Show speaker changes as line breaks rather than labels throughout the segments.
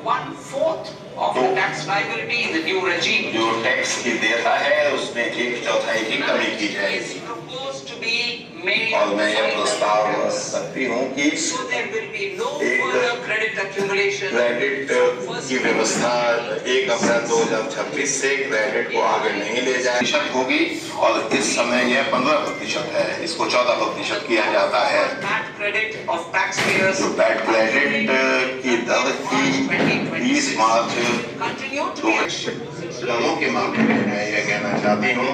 1/4 of the tax liability in the new regime.
जो tax की देयता है उसमें 1/4 की कमी की जाएगी। और मैं यह प्रस्ताव करती हूँ कि एक क्रेडिट की व्यवस्था 1 अप्रैल 2026 से क्रेडिट को आगे नहीं ले जाए होगी और इस समय यह 15% है, इसको 14% किया जाता है। तो पैट क्रेडिट की दर की 20 मार्च लोगों के मामले में मैं यह कहना चाहती हूँ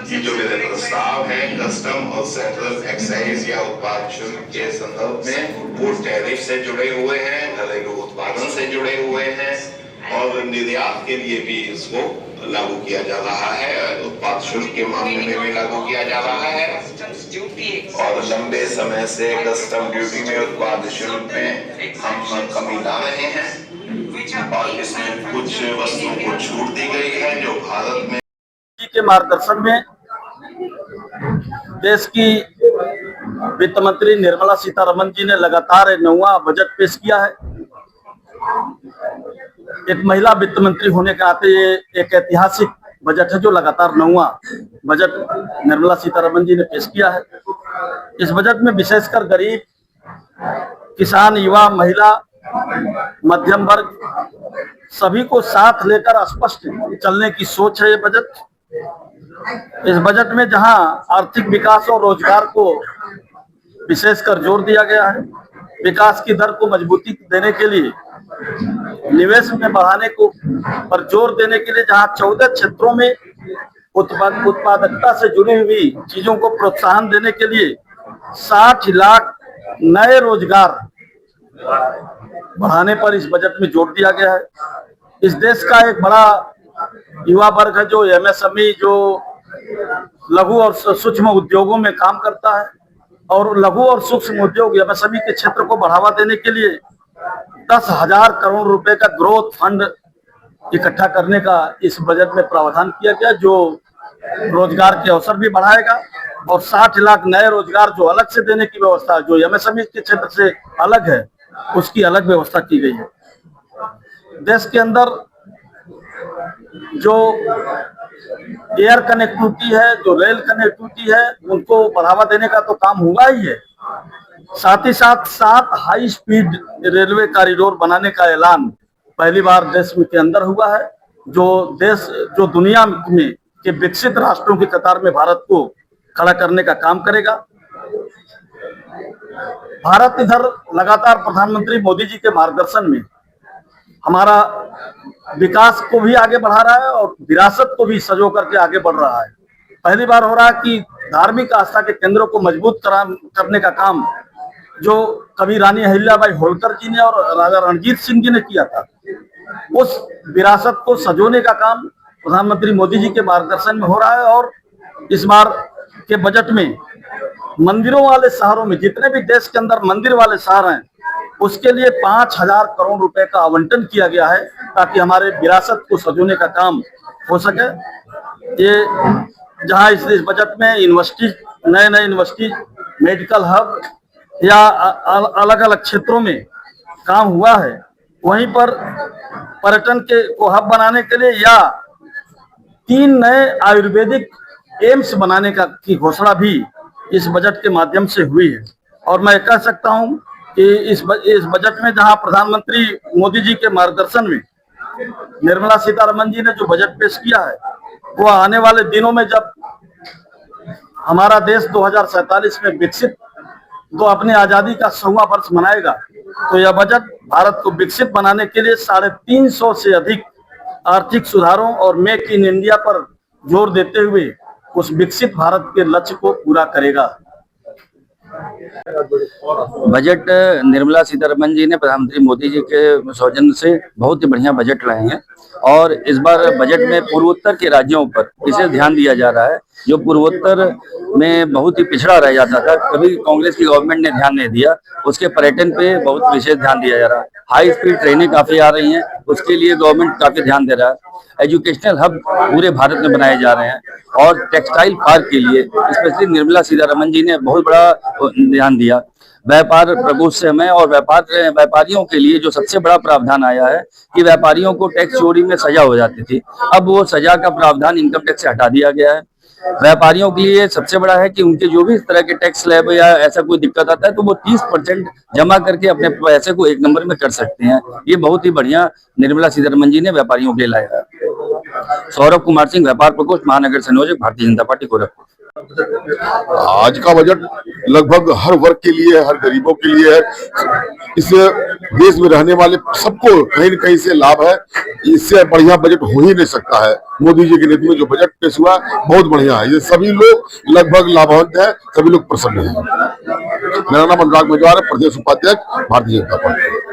कि जो मेरे प्रस्ताव है कस्टम और सेंट्रल एक्साइज या उत्पाद शुल्क के संदर्भ में वो टैरिफ से जुड़े हुए हैं, घरेलू उत्पादन से जुड़े हुए हैं और निर्यात के लिए भी इसको लागू किया जा रहा है, उत्पाद शुल्क के मामले में भी लागू किया जा रहा है। और लंबे समय से कस्टम ड्यूटी में उत्पाद शुल्क में हम कमी ला रहे हैं और इसमें कुछ वस्तुओं को छूट दी गई है जो भारत में
के मार्गदर्शन में देश की वित्त मंत्री निर्मला सीतारमण जी ने लगातार 9वां बजट पेश किया है। एक महिला वित्त मंत्री होने के नाते ये एक ऐतिहासिक बजट है जो लगातार 9वां बजट निर्मला सीतारमण जी ने पेश किया है। इस बजट में विशेषकर गरीब, किसान, युवा, महिला, मध्यम वर्ग सभी को साथ लेकर स्पष्ट चलने की सोच है ये बजट। इस बजट में जहां आर्थिक विकास और रोजगार को विशेषकर जोर दिया गया है, विकास की दर को मजबूती देने के लिए, निवेश में बढ़ाने को पर जोर देने के लिए जहां 14 क्षेत्रों में उत्पादकता से जुड़ी हुई चीजों को प्रोत्साहन देने के लिए 60 लाख नए रोजगार बढ़ाने पर इस बजट में जोर दिया गया है। इस देश का एक बड़ा युवा वर्ग है जो एमएसएमई, जो लघु और सूक्ष्म उद्योगों में काम करता है और लघु और सूक्ष्म उद्योग एमएसएमई के क्षेत्र को बढ़ावा देने के लिए 10,000 करोड़ रुपए का ग्रोथ फंड इकट्ठा करने का इस बजट में प्रावधान किया गया, जो रोजगार के अवसर भी बढ़ाएगा और 60 लाख नए रोजगार जो अलग से देने की व्यवस्था, जो एमएसएमई के क्षेत्र से अलग है, उसकी अलग व्यवस्था की गई है। देश के अंदर जो एयर कनेक्टिविटी है, जो रेल कनेक्टिविटी है, उनको बढ़ावा देने का तो काम हुआ ही है। साथ ही साथ 7 हाई स्पीड रेलवे कॉरिडोर बनाने का ऐलान पहली बार देश के अंदर हुआ है, जो दुनिया में के विकसित राष्ट्रों की कतार में भारत को खड़ा करने का काम करेगा। भारत इधर लगातार प्रधानमंत्री मोदी जी के मार्गदर्शन में हमारा विकास को भी आगे बढ़ा रहा है और विरासत को भी सजो करके आगे बढ़ रहा है। पहली बार हो रहा है कि धार्मिक आस्था के केंद्रों को मजबूत करने का काम जो कभी रानी अहिल्याबाई होलकर जी ने और राजा रणजीत सिंह जी ने किया था, उस विरासत को सजोने का काम प्रधानमंत्री मोदी जी के मार्गदर्शन में हो रहा है। और इस बार के बजट में मंदिरों वाले शहरों में, जितने भी देश के अंदर मंदिर वाले शहर हैं, उसके लिए 5,000 करोड़ रुपए का आवंटन किया गया है ताकि हमारे विरासत को सजोने का काम हो सके। ये जहां इस बजट में यूनिवर्सिटीज, नए यूनिवर्सिटीज, मेडिकल हब या अलग अलग क्षेत्रों में काम हुआ है, वहीं पर पर्यटन को हब बनाने के लिए या 3 नए आयुर्वेदिक एम्स बनाने की घोषणा भी इस बजट के माध्यम से हुई है। और मैं कह सकता हूं कि इस बजट में जहां प्रधानमंत्री मोदी जी के मार्गदर्शन में निर्मला सीतारमण जी ने जो बजट पेश किया है, वो आने वाले दिनों में जब हमारा देश 2047 में विकसित अपनी आजादी का 100वां वर्ष मनाएगा, तो यह बजट भारत को विकसित बनाने के लिए 350 से अधिक आर्थिक सुधारों और मेक इन इंडिया पर जोर देते हुए उस विकसित भारत के लक्ष्य को पूरा करेगा।
बजट निर्मला सीतारमण जी ने प्रधानमंत्री मोदी जी के सौजन्य से बहुत ही बढ़िया बजट लाए हैं और इस बार बजट में पूर्वोत्तर के राज्यों पर विशेष ध्यान दिया जा रहा है, जो पूर्वोत्तर में बहुत ही पिछड़ा रह जाता था, कभी कांग्रेस की गवर्नमेंट ने ध्यान नहीं दिया, उसके पर्यटन पे बहुत विशेष ध्यान दिया जा रहा है। हाई स्पीड ट्रेनें काफी आ रही हैं, उसके लिए गवर्नमेंट काफी ध्यान दे रहा है। एजुकेशनल हब पूरे भारत में बनाए जा रहे हैं और टेक्सटाइल पार्क के लिए स्पेशली निर्मला सीतारमण जी ने बहुत बड़ा ध्यान दिया। व्यापार प्रकोष्ठ से हमें और व्यापारियों के लिए जो सबसे बड़ा प्रावधान आया है कि व्यापारियों को टैक्स चोरी में सजा हो जाती थी, अब वो सजा का प्रावधान इनकम टैक्स से हटा दिया गया है। व्यापारियों के लिए सबसे बड़ा है कि उनके जो भी इस तरह के टैक्स स्लैब या ऐसा कोई दिक्कत आता है तो वो 30% जमा करके अपने पैसे को एक नंबर में कर सकते हैं। ये बहुत ही बढ़िया निर्मला सीतारमण जी ने व्यापारियों के लिए लाया है। सौरभ कुमार सिंह, व्यापार प्रकोष्ठ, महानगर संयोजक, भारतीय जनता पार्टी, गोरखपुर।
आज का बजट लगभग हर वर्ग के लिए, हर गरीबों के लिए है। इससे देश में रहने वाले सबको कहीं न कहीं से लाभ है। इससे बढ़िया बजट हो ही नहीं सकता है। मोदी जी के नेतृत्व में जो बजट पेश हुआ बहुत बढ़िया है। ये सभी लोग लगभग लाभान्वित हैं, सभी लोग प्रसन्न हैं। मेरा नाम अनुराग मजवार है, प्रदेश उपाध्यक्ष, भारतीय जनता पार्टी।